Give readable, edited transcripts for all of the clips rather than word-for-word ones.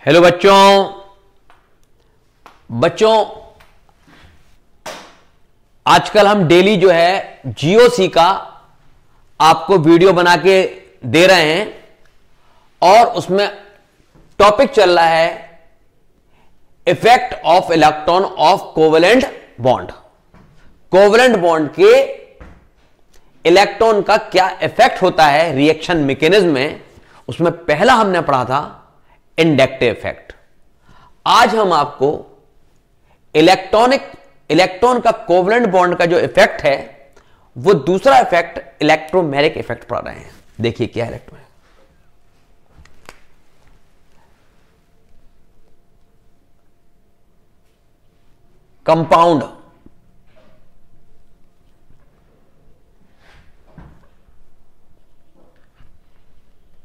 Hello बच्चों आजकल हम डेली जो है जीओसी का आपको वीडियो बना के दे रहे हैं और उसमें टॉपिक चल रहा है effect of electron of covalent bond. Covalent bond के इलेक्ट्रॉन का क्या इफेक्ट होता है रिएक्शन मैकेनिज्म में, उसमें पहला हमने पढ़ा था इंडक्टिव इफेक्ट। आज हम आपको इलेक्ट्रॉन का कोवेलेंट बॉन्ड का जो इफेक्ट है वो दूसरा इफेक्ट इलेक्ट्रोमैग्नेटिक इफेक्ट पढ़ रहे हैं। देखिए क्या electro compound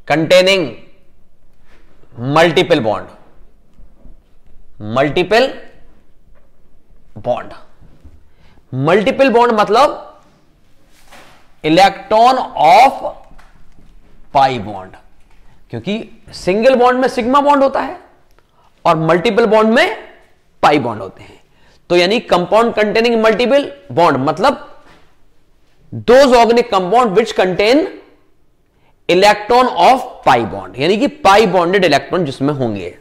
containing multiple bond मतलब इलेक्ट्रॉन ऑफ पाई बॉन्ड, क्योंकि सिंगल बॉन्ड में सिग्मा बॉन्ड होता है और मल्टीपल बॉन्ड में पाई बॉन्ड होते हैं। तो यानी कंपाउंड कंटेनिंग मल्टीपल बॉन्ड मतलब those organic compound which contain electron of pi bond, यानी कि पाई बॉन्डेड इलेक्ट्रॉन जिसमें होंगे,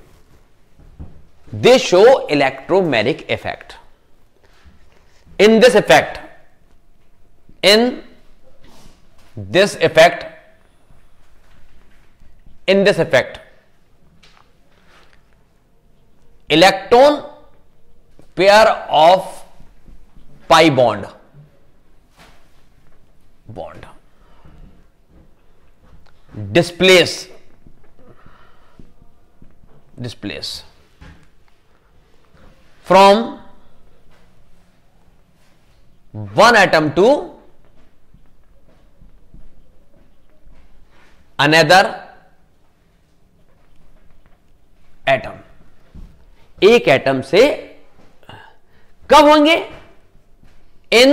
दे show electromagnetic effect. In this effect electron pair of pi bond displace from one atom to another atom। एक atom से कब होंगे? इन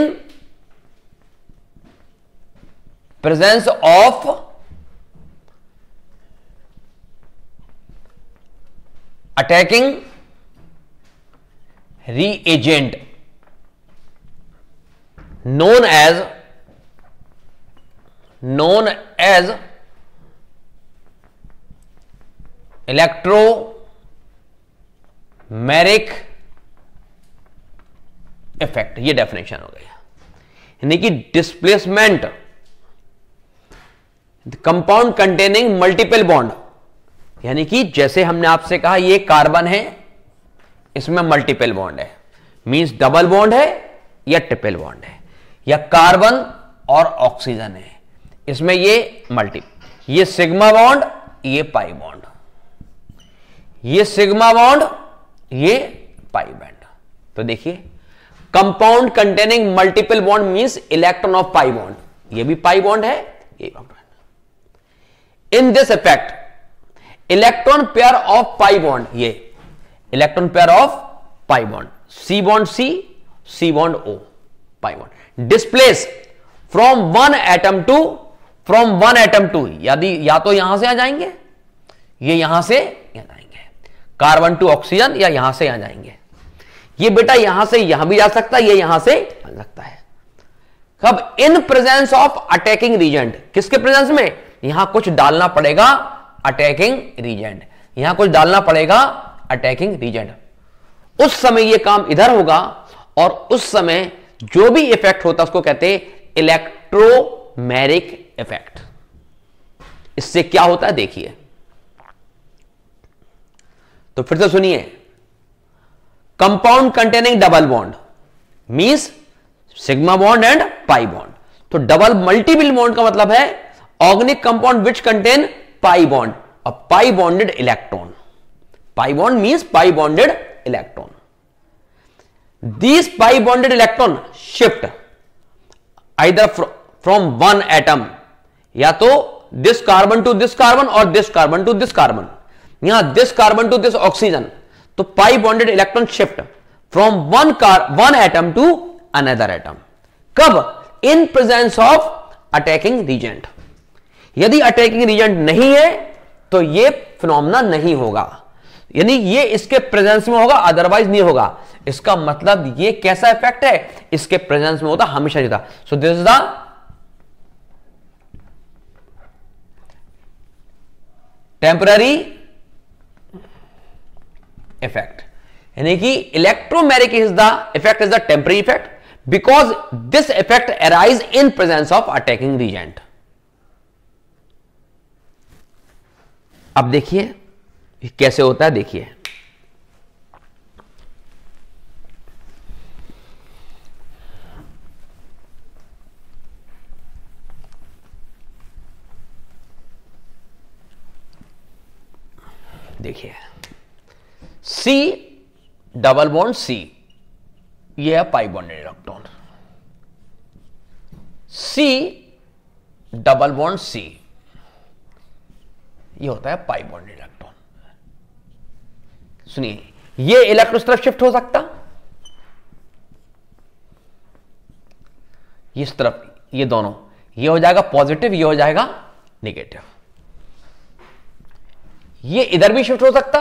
presence of attacking reagent known as electromagnetic effect. ये definition हो गया, यानी कि displacement compound containing multiple bond, यानी कि जैसे हमने आपसे कहा ये कार्बन है, इसमें मल्टीपल बॉन्ड है, मींस डबल बॉन्ड है या ट्रिपल बॉन्ड है, या कार्बन और ऑक्सीजन है, इसमें ये ये सिग्मा बॉन्ड, ये पाई बॉन्ड, ये सिग्मा बॉन्ड, ये पाई बॉन्ड। तो देखिए compound containing multiple bond means electron of pi bond, ये भी पाई बॉन्ड है, ये bond. In this effect electron pair of pi bond, ये electron pair of pi bond C bond C bond O, pi bond displace from one atom to यदि या तो यहां से आ जाएंगे, ये यहां से यहां जाएंगे, कार्बन टू ऑक्सीजन, या यहां से यहां जाएंगे। ये बेटा यहां से यहां भी जा सकता है, ये यहां से आ सकता है। कब? In presence of attacking reagent. किसके प्रेजेंस में? यहां कुछ डालना पड़ेगा अटैकिंग रीजेंट, यहां कुछ डालना पड़ेगा अटैकिंग रीजेंट। उस समय यह काम इधर होगा और उस समय जो भी इफेक्ट होता है उसको कहते हैं इलेक्ट्रोमैग्नेटिक इफेक्ट। इससे क्या होता है देखिए, तो फिर से सुनिए। Compound containing double bond means sigma bond and pi bond. तो डबल मल्टीपल बॉन्ड का मतलब है organic compound which contain pi bond और pi bonded electron. Pi bond means pi bonded electron. These pi bonded electron shift either from one atom, या तो this carbon to this carbon और this carbon to this carbon, यहां this carbon to this oxygen. तो pi bonded electron shift from one atom to another atom. कब? In presence of attacking reagent. यदि attacking reagent नहीं है तो यह phenomena नहीं होगा। यानी ये इसके प्रेजेंस में होगा, अदरवाइज नहीं होगा। इसका मतलब ये कैसा इफेक्ट है, इसके प्रेजेंस में होता, हमेशा नहीं होता। So this is the temporary effect, यानी कि electromagnetic is the effect is the temporary effect because this effect arise in presence of attacking reagent. अब देखिए कैसे होता है, देखिए देखिए C डबल बॉन्ड C, ये है पाई bonded electron. C double bond C, ये होता है पाई बॉन्डेड इलेक्ट्रॉन। सुनिए, ये इलेक्ट्रॉन इस तरफ शिफ्ट हो सकता, इस तरफ, ये दोनों, ये हो जाएगा पॉजिटिव, ये हो जाएगा नेगेटिव। ये इधर भी शिफ्ट हो सकता,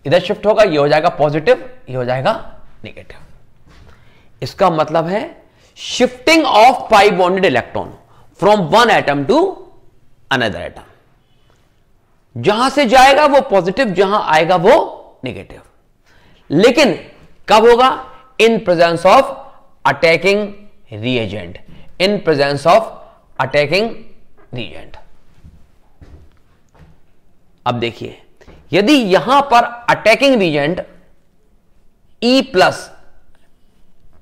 इधर शिफ्ट होगा, ये हो जाएगा पॉजिटिव, ये हो जाएगा नेगेटिव। इसका मतलब है shifting of pi bonded electron from one atom to another atom. जहां से जाएगा वो पॉजिटिव, जहां आएगा वो नेगेटिव। लेकिन कब होगा? In presence of attacking reagent, in presence of attacking reagent. अब देखिए, यदि यहां पर attacking reagent E plus,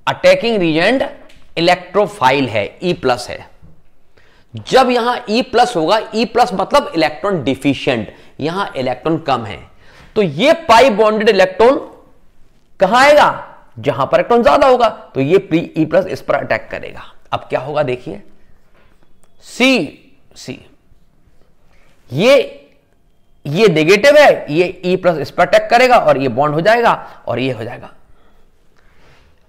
attacking reagent electrophile है, E प्लस है, जब यहां E प्लस होगा, E प्लस मतलब इलेक्ट्रॉन डिफिशिएंट, यहां इलेक्ट्रॉन कम है, तो ये पाई बॉन्डेड इलेक्ट्रॉन कहां आएगा? जहां पर इलेक्ट्रॉन ज्यादा होगा, तो ये E प्लस इस पर अटैक करेगा। अब क्या होगा देखिए, C ये नेगेटिव है, ये E प्लस इस पर अटैक करेगा और ये बॉन्ड हो जाएगा और ये हो जाएगा।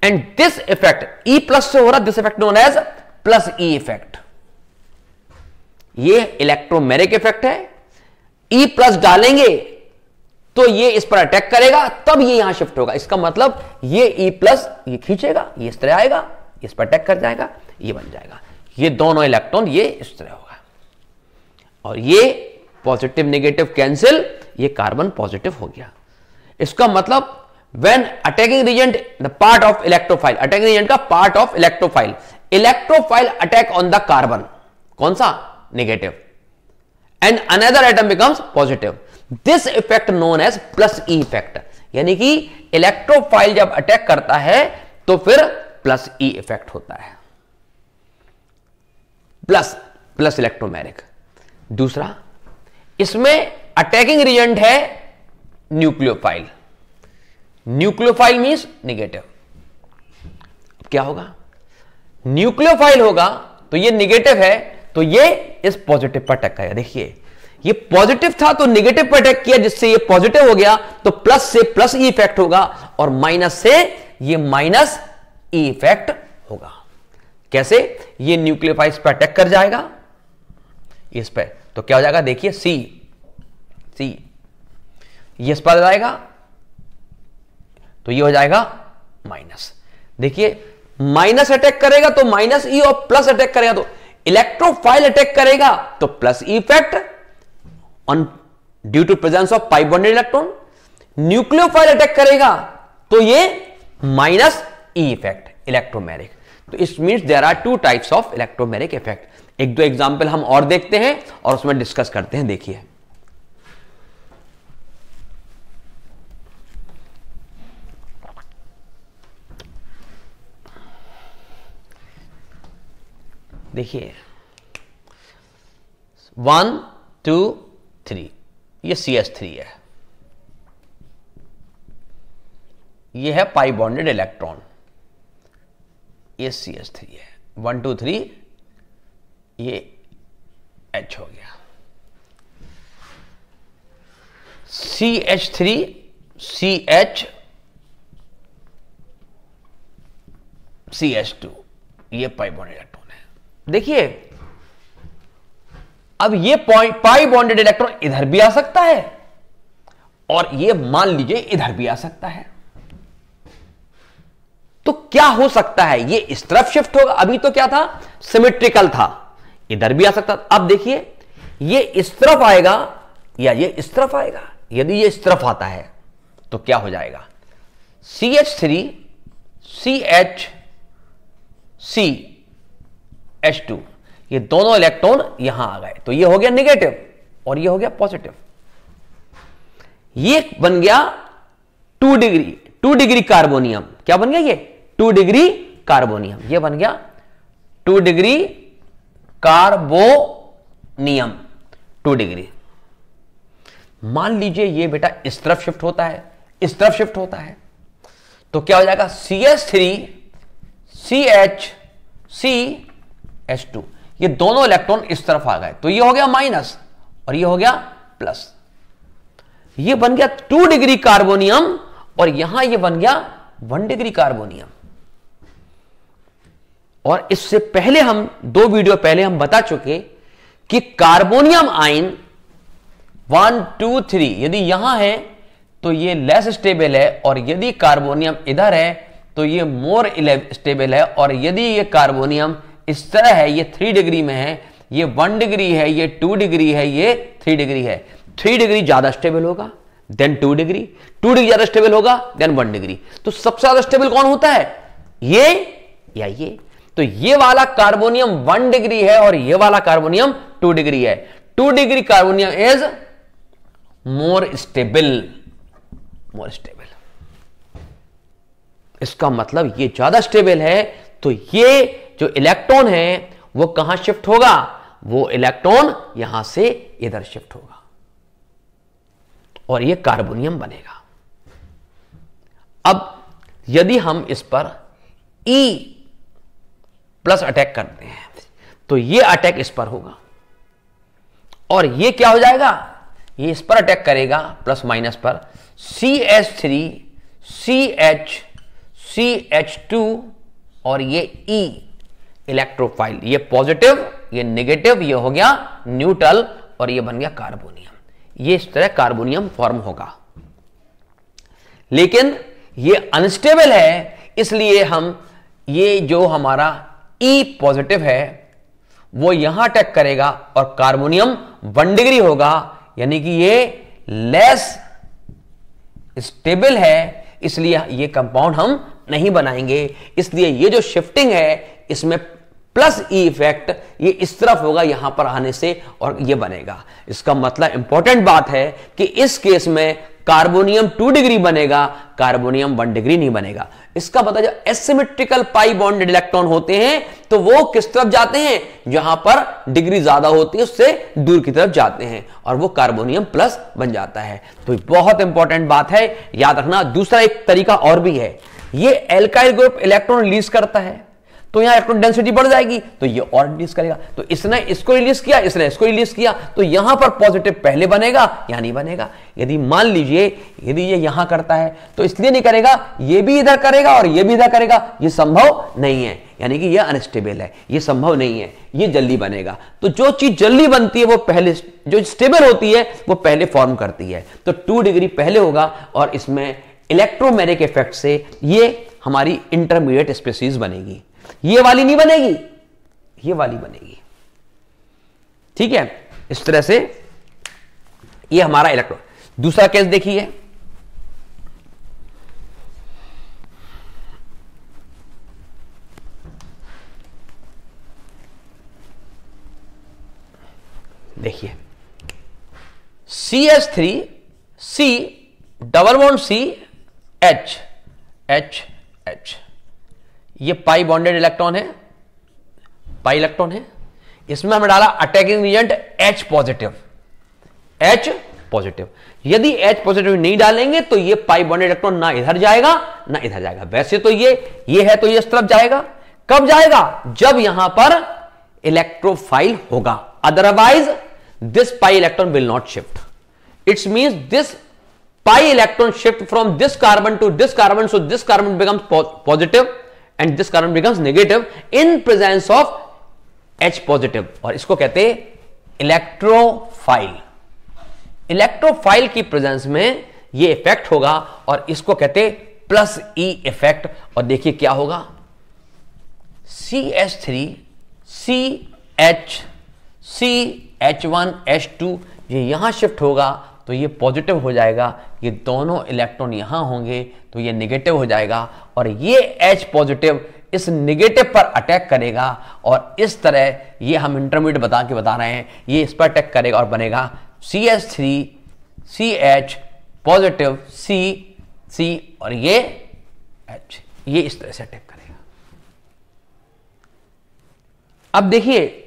And this effect E plus से हो रहा, this effect known as plus E effect. ये इलेक्ट्रोमैग्नेटिक इफेक्ट है। E प्लस डालेंगे तो ये इस पर अटैक करेगा, तब ये यहां शिफ्ट होगा। इसका मतलब ये E प्लस ये खींचेगा, ये इस तरह आएगा, इस पर अटैक कर जाएगा, ये बन जाएगा। ये दोनों इलेक्ट्रॉन ये इस तरह होगा, और ये पॉजिटिव नेगेटिव कैंसिल, ये कार्बन पॉजिटिव हो गया। इसका मतलब when attacking reagent the part of electrophile, attacking reagent का part of electrophile, electrophile attack on the carbon, कौन सा? Negative, and another atom becomes positive. This effect known as plus E effect, यानी कि electrophile जब attack करता है तो फिर प्लस E इफेक्ट होता है, प्लस इलेक्ट्रोमैग्नेटिक। दूसरा, इसमें अटैकिंग रीजेंट है न्यूक्लियोफाइल, न्यूक्लियोफाइल मींस नेगेटिव। क्या होगा? न्यूक्लियोफाइल होगा तो ये नेगेटिव है, तो ये इस पॉजिटिव पर अटैक करेगा। देखिए, ये पॉजिटिव था तो नेगेटिव पर अटैक किया, जिससे ये पॉजिटिव हो गया, तो प्लस से प्लस E इफेक्ट होगा, और माइनस से ये माइनस E इफेक्ट होगा। कैसे? ये न्यूक्लियोफाइल पर अटैक कर जाएगा, इस पर, तो क्या हो जाएगा? देखिए C ये इस पर जाएगा तो ये हो जाएगा माइनस। देखिए, माइनस अटैक करेगा तो माइनस E, और प्लस अटैक करेगा तो इलेक्ट्रोफाइल अटैक करेगा तो plus E effect on due to presence of pi bonded electron. Nucleophile attack करेगा तो ये माइनस E इफेक्ट इलेक्ट्रोमैग्नेटिक। तो it means there are two types of electromagnetic effect. एक दो एग्जाम्पल हम और देखते हैं और उसमें डिस्कस करते हैं। देखिए, देखिए 1 2 3, ये CH3 है, ये है पाई बॉन्डेड इलेक्ट्रॉन, ये CH3 है। 1 2 3, ये H हो गया। CH3 CH CH2, ये पाई बॉन्डेड इलेक्ट्रॉन है। देखिए, अब ये पाई बॉन्डेड इलेक्ट्रॉन इधर भी आ सकता है और ये मान लीजिए इधर भी आ सकता है। तो क्या हो सकता है, ये इस तरफ शिफ्ट होगा। अभी तो क्या था, सिमेट्रिकल था, इधर भी आ सकता था। अब देखिए ये इस तरफ आएगा या ये इस तरफ आएगा। यदि ये इस तरफ आता है तो क्या हो जाएगा, CH3 CH2 ये दोनों इलेक्ट्रॉन यहां आ गए, तो ये हो गया नेगेटिव और ये हो गया पॉजिटिव। ये बन गया 2 डिग्री कार्बोनियम। क्या बन गया, ये 2 डिग्री कार्बोनियम, ये बन गया 2 डिग्री कार्बोनियम, 2 डिग्री। मान लीजिए ये बेटा इस तरफ शिफ्ट होता है, इस तरफ शिफ्ट होता है, तो क्या हो जाएगा, CH3 CH2 ये दोनों इलेक्ट्रॉन इस तरफ आ गए, तो ये हो गया माइनस और ये हो गया प्लस। ये बन गया 2 डिग्री कार्बोनियम और यहां ये बन गया 1 डिग्री कार्बोनियम। और इससे पहले हम 2 वीडियो पहले हम बता चुके कि कार्बोनियम आयन 1 2 3 यदि यहां है तो ये लेस स्टेबल है, और यदि कार्बोनियम इधर है तो ये मोर स्टेबल है। और यदि ये कार्बोनियम इस तरह है, ये 3 डिग्री में है, ये 1 डिग्री है, ये 2 डिग्री है, ये 3 डिग्री है, 3 डिग्री ज्यादा स्टेबल होगा देन 2 डिग्री, 2 डिग्री ज्यादा स्टेबल होगा देन 1 डिग्री। तो सबसे ज्यादा स्टेबल कौन होता है, ये या ये? तो ये वाला कार्बोनियम 1 डिग्री है और ये वाला कार्बोनियम 2 डिग्री है। 2 degree carbonium is more stable, more stable. इसका मतलब ये ज्यादा स्टेबल है, तो ये जो इलेक्ट्रॉन है वो कहां शिफ्ट होगा, वो इलेक्ट्रॉन यहां से इधर शिफ्ट होगा और ये कार्बोनियम बनेगा। अब यदि हम इस पर E प्लस अटैक करते हैं तो ये अटैक इस पर होगा और ये क्या हो जाएगा, ये इस पर अटैक करेगा प्लस माइनस पर, CH3 CH2 और ये E इलेक्ट्रोफाइल, ये पॉजिटिव ये नेगेटिव, ये हो गया न्यूट्रल और ये बन गया कार्बोनियम। ये इस तरह कार्बोनियम फॉर्म होगा। लेकिन ये अनस्टेबल है, इसलिए हम ये जो हमारा E पॉजिटिव है वो यहां अटैक करेगा और कार्बोनियम 1 डिग्री होगा, यानी कि ये लेस स्टेबल है, इसलिए ये कंपाउंड हम नहीं बनाएंगे। इसलिए ये जो शिफ्टिंग है इसमें प्लस E इफेक्ट ये इस तरफ होगा यहां पर आने से और ये बनेगा। इसका मतलब इंपॉर्टेंट बात है कि इस केस में कार्बोनियम 2 डिग्री बनेगा, कार्बोनियम 1 डिग्री नहीं बनेगा। इसका मतलब जब एसिमेट्रिकल पाई बॉन्डेड इलेक्ट्रॉन होते हैं तो वो किस तरफ जाते हैं, जहां पर डिग्री ज्यादा होती है उससे दूर की तरफ जाते हैं और वो कार्बोनियम प्लस बन जाता है। तो बहुत इंपॉर्टेंट बात है, याद रखना। दूसरा एक तरीका और भी है, ये एल्काइल ग्रुप इलेक्ट्रॉन रिलीज करता है तो यहां इलेक्ट्रॉन डेंसिटी बढ़ जाएगी तो ये और रिलीज करेगा। तो इसने इसको रिलीज किया, इसने इसको रिलीज किया, तो यहां पर पॉजिटिव पहले बनेगा या नहीं बनेगा। यदि मान लीजिए यदि ये यहां करता है तो इसलिए नहीं करेगा, ये भी इधर करेगा और ये भी इधर करेगा, ये संभव नहीं है, यानी कि ये अनस्टेबल है, ये संभव नहीं है, ये जल्दी बनेगा। तो जो चीज जल्दी बनती है वो पहले, जो स्टेबल होती है वो पहले फॉर्म करती है। तो 2 डिग्री पहले होगा और इसमें इलेक्ट्रोमैग्नेटिक इफेक्ट से ये हमारी इंटरमीडिएट स्पीशीज बनेगी। ये वाली नहीं बनेगी, ये वाली बनेगी। ठीक है, इस तरह से ये हमारा इलेक्ट्रॉन। दूसरा केस देखिए, देखिए CH3 C double bond C H H H, ये पाई बॉन्डेड इलेक्ट्रॉन है, पाई इलेक्ट्रॉन है। इसमें हमने डाला attacking agent H positive, H positive. यदि H पॉजिटिव नहीं डालेंगे तो ये पाई बॉन्डेड इलेक्ट्रॉन ना इधर जाएगा ना इधर जाएगा। वैसे तो ये है तो ये इस तरफ जाएगा। कब जाएगा, जब यहां पर इलेक्ट्रोफाइल होगा, otherwise this pi electron will not shift. It's means this pi electron shift from this carbon to this carbon, so this carbon becomes positive and this carbon becomes negative in presence of H positive, और इसको कहते हैं electrophile. Electrophile की presence में ये effect होगा और इसको कहते प्लस ई इफेक्ट। और देखिए क्या होगा, CH3 CH1H2 ये यहां शिफ्ट होगा तो ये पॉजिटिव हो जाएगा, ये दोनों इलेक्ट्रॉन यहां होंगे तो ये नेगेटिव हो जाएगा और ये H पॉजिटिव इस नेगेटिव पर अटैक करेगा और इस तरह ये हम इंटरमीडिएट बता रहे हैं, ये इस पर अटैक करेगा और बनेगा CH3 CH पॉजिटिव C और ये H, ये इस तरह से अटैक करेगा। अब देखिए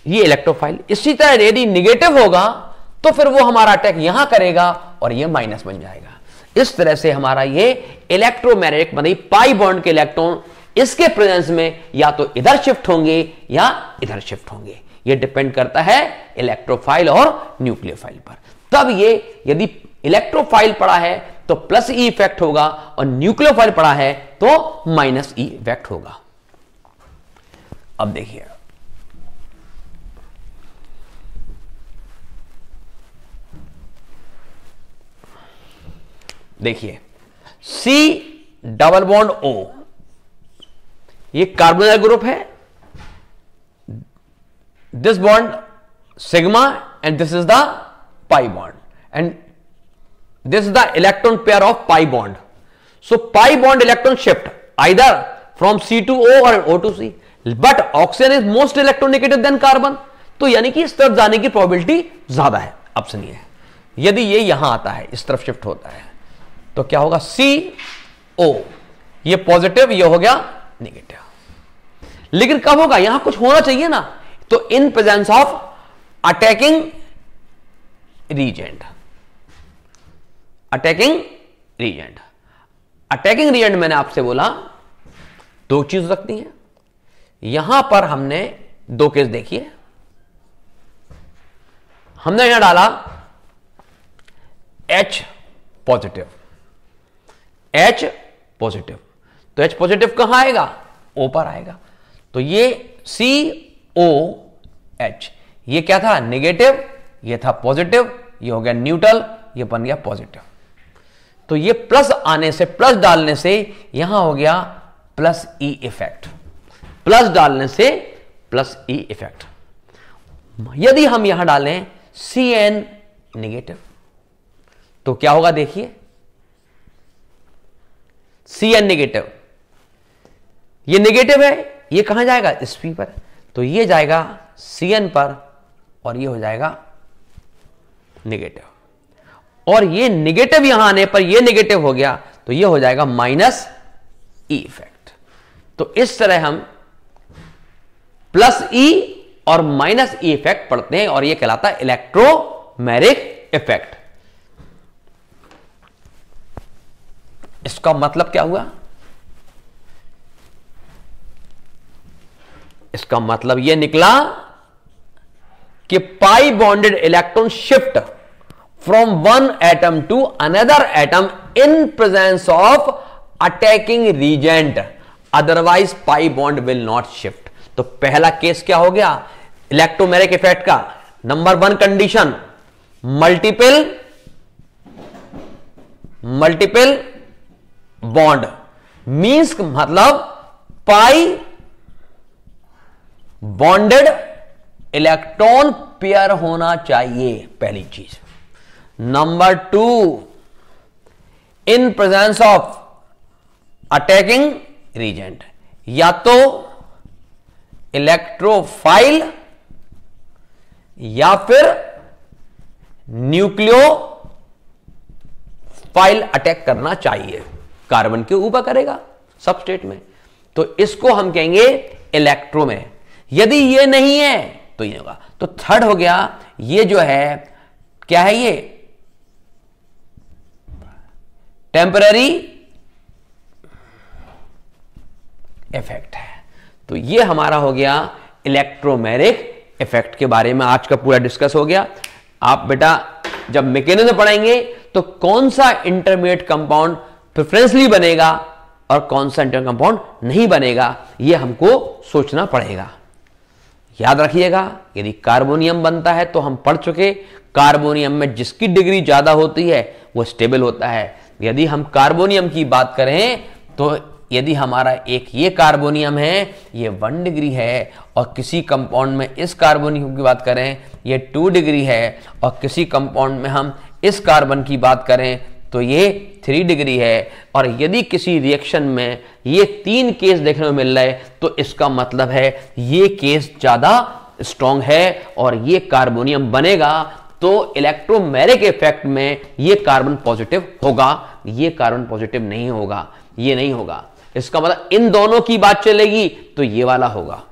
ये इलेक्ट्रोफाइल, इसी तरह यदि निगेटिव होगा तो फिर वो हमारा अटैक यहां करेगा और ये माइनस बन जाएगा। इस तरह से हमारा ये इलेक्ट्रोमैग्नेटिक मतलब पाई बॉन्ड के इलेक्ट्रॉन इसके प्रेजेंस में या तो इधर शिफ्ट होंगे या इधर शिफ्ट होंगे, ये डिपेंड करता है इलेक्ट्रोफाइल और न्यूक्लियोफाइल पर। तब ये यदि इलेक्ट्रोफाइल पड़ा है तो प्लस ई इफेक्ट होगा और न्यूक्लियोफाइल पड़ा है तो माइनस ई इफेक्ट होगा। अब देखिए C डबल बॉन्ड O, ये कार्बोनिल ग्रुप है, this bond sigma and this is the pi bond and this is the electron pair of pi bond. So pi bond electron shift either from C to O और O to C, but oxygen is most electronegative than carbon, तो यानी कि इस तरफ जाने की probability ज्यादा है। ऑप्शन ये है, यदि ये यहां आता है इस तरफ शिफ्ट होता है तो क्या होगा CO, ये पॉजिटिव ये हो गया नेगेटिव। लेकिन कब होगा, यहां कुछ होना चाहिए ना, तो in presence of attacking reagent. Attacking reagent, attacking reagent मैंने आपसे बोला दो चीज हो सकती हैं। यहां पर हमने दो केस देखिए, हमने यहां डाला H पॉजिटिव, H पॉजिटिव, तो H पॉजिटिव कहां आएगा, O पर आएगा, तो ये COH, ये क्या था नेगेटिव, ये था पॉजिटिव, ये हो गया न्यूट्रल, ये बन गया पॉजिटिव। तो ये प्लस आने से, प्लस डालने से यहां हो गया प्लस ई इफेक्ट, प्लस डालने से प्लस ई इफेक्ट। यदि हम यहां डालें CN नेगेटिव तो क्या होगा, देखिए CN नेगेटिव, ये नेगेटिव है, ये कहां जाएगा Sp पर, तो ये जाएगा CN पर और ये हो जाएगा नेगेटिव, और ये नेगेटिव यहां आने पर ये नेगेटिव हो गया तो ये हो जाएगा माइनस ई इफेक्ट। तो इस तरह हम प्लस ई और माइनस ई इफेक्ट पढ़ते हैं और ये कहलाता है इलेक्ट्रोमैग्नेटिक इफेक्ट। इसका मतलब क्या हुआ, इसका मतलब यह निकला कि pi bonded electron shift from one atom to another atom in presence of attacking reagent, otherwise pi bond will not shift. तो पहला केस क्या हो गया इलेक्ट्रोमैग्नेटिक इफेक्ट का, number one condition multiple bond means मतलब पाई बॉन्डेड इलेक्ट्रॉन पेयर होना चाहिए, पहली चीज। Number two, in presence of attacking reagent, या तो इलेक्ट्रोफाइल या फिर न्यूक्लियोफाइल अटैक करना चाहिए, कार्बन के ऊपर करेगा सबस्ट्रेट में, तो इसको हम कहेंगे इलेक्ट्रो में। यदि ये नहीं है तो ये होगा। तो थर्ड हो गया, ये जो है क्या है, ये टेम्पररी इफेक्ट है। तो ये हमारा हो गया इलेक्ट्रोमैग्नेटिक इफेक्ट के बारे में आज का पूरा डिस्कस हो गया। आप बेटा जब मैकेनिज्म पढ़ेंगे तो कौन सा इंटरमीडिएट कंपाउंड प्रेफरेंसली बनेगा और कौन सा इंटरमीडिएट कंपाउंड नहीं बनेगा, यह हमको सोचना पड़ेगा। याद रखिएगा, यदि कार्बोनियम बनता है तो हम पढ़ चुके, कार्बोनियम में जिसकी डिग्री ज्यादा होती है वो स्टेबल होता है। यदि हम कार्बोनियम की बात करें तो यदि हमारा एक ये कार्बोनियम है, ये 1 डिग्री है, और किसी कंपाउंड में इस कार्बोनियम की बात करें ये 2 डिग्री है, और किसी कंपाउंड में हम इस कार्बन की बात करें तो ये 3 डिग्री है, और यदि किसी रिएक्शन में ये 3 केस देखने को मिल रहा है तो इसका मतलब है ये केस ज्यादा स्ट्रॉन्ग है और ये कार्बोनियम बनेगा, तो इलेक्ट्रोमेरिक इफेक्ट में ये कार्बन पॉजिटिव होगा, ये कार्बन पॉजिटिव नहीं होगा, ये नहीं होगा। इसका मतलब इन दोनों की बात चलेगी तो ये वाला होगा।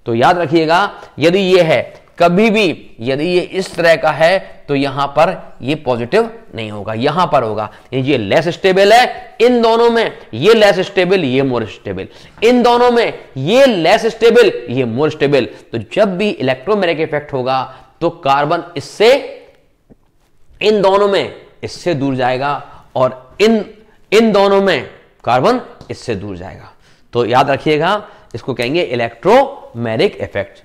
तो याद रखिएगा, यदि ये है, कभी भी यदि ये इस तरह का है तो यहां पर ये पॉजिटिव नहीं होगा, यहां पर होगा। ये लेस स्टेबल है, इन दोनों में ये लेस स्टेबल, ये मोर स्टेबल, इन दोनों में ये लेस स्टेबल, ये मोर स्टेबल। तो जब भी इलेक्ट्रोमैग्नेटिक इफेक्ट होगा तो कार्बन इससे, इन दोनों में इससे दूर जाएगा, और इन दोनों में कार्बन इससे दूर जाएगा। तो याद रखिएगा, इसको कहेंगे इलेक्ट्रोमैग्नेटिक इफेक्ट।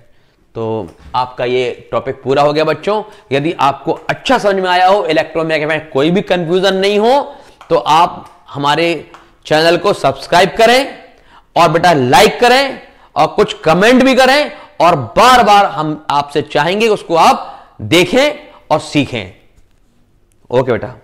तो आपका ये टॉपिक पूरा हो गया बच्चों। यदि आपको अच्छा समझ में आया हो, इलेक्ट्रोमैग्नेटिक इफेक्ट, कोई भी कंफ्यूजन नहीं हो, तो आप हमारे चैनल को सब्सक्राइब करें और बेटा लाइक करें और कुछ कमेंट भी करें, और बार बार हम आपसे चाहेंगे उसको आप देखें और सीखें। ओके बेटा।